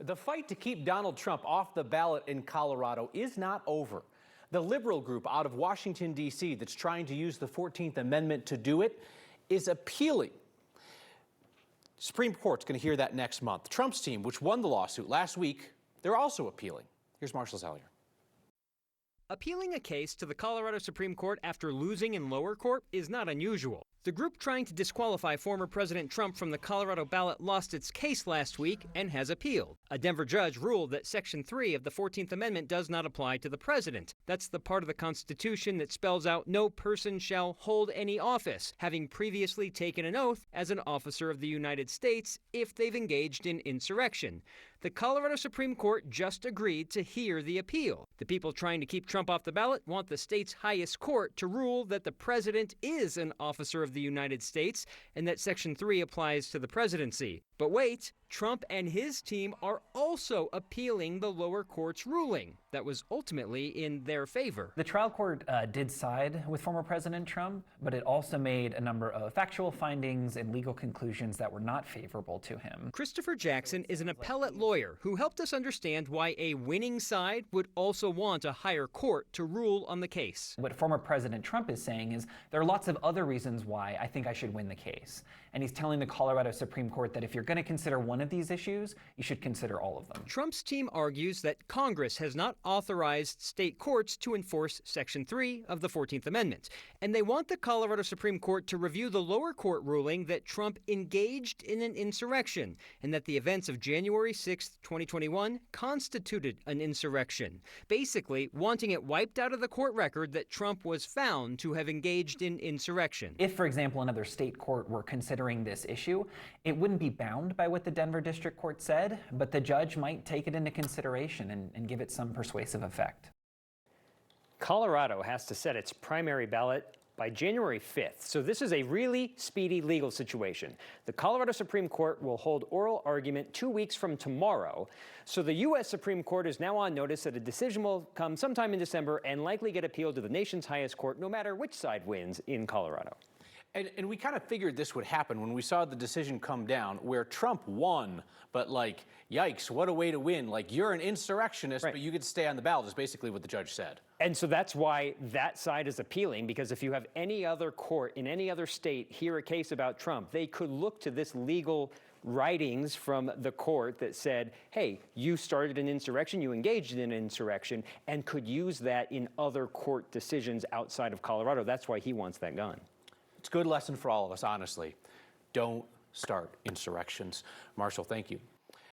The fight to keep Donald Trump off the ballot in Colorado is not over. The liberal group out of Washington, D.C. that's trying to use the 14th Amendment to do it is appealing. Supreme Court's going to hear that next month. Trump's team, which won the lawsuit last week, they're also appealing. Here's Marshall Zellier. Appealing a case to the Colorado Supreme Court after losing in lower court is not unusual. The group trying to disqualify former President Trump from the Colorado ballot lost its case last week and has appealed. A Denver judge ruled that Section 3 of the 14th Amendment does not apply to the president. That's the part of the Constitution that spells out no person shall hold any office, having previously taken an oath as an officer of the United States if they've engaged in insurrection. The Colorado Supreme Court just agreed to hear the appeal. The people trying to keep Trump off the ballot want the state's highest court to rule that the president is an officer of the United States and that Section 3 applies to the presidency. But wait, Trump and his team are also appealing the lower court's ruling that was ultimately in their favor. The trial court did side with former President Trump, but it also made a number of factual findings and legal conclusions that were not favorable to him. Christopher Jackson is an appellate lawyer who helped us understand why a winning side would also want a higher court to rule on the case. What former President Trump is saying is there are lots of other reasons why I think I should win the case. And he's telling the Colorado Supreme Court that if you're going to consider one of these issues, you should consider all of them. Trump's team argues that Congress has not authorized state courts to enforce Section 3 of the 14th Amendment, and they want the Colorado Supreme Court to review the lower court ruling that Trump engaged in an insurrection and that the events of January 6, 2021 constituted an insurrection, basically wanting it wiped out of the court record that Trump was found to have engaged in insurrection. If, for example, another state court were considering this issue, it wouldn't be bound by what the Denver District Court said, but the judge might take it into consideration and give it some persuasive effect. Colorado has to set its primary ballot by January 5th, so this is a really speedy legal situation. The Colorado Supreme Court will hold oral argument 2 weeks from tomorrow, so the U.S. Supreme Court is now on notice that a decision will come sometime in December and likely get appealed to the nation's highest court, no matter which side wins in Colorado. And we kind of figured this would happen when we saw the decision come down where Trump won, but like, yikes, what a way to win. Like, you're an insurrectionist, right, but you get to stay on the ballot is basically what the judge said. And so that's why that side is appealing, because if you have any other court in any other state hear a case about Trump, they could look to this legal writings from the court that said, hey, you started an insurrection, you engaged in an insurrection, and could use that in other court decisions outside of Colorado. That's why he wants that gun. It's a good lesson for all of us, honestly. Don't start insurrections. Marshall, thank you.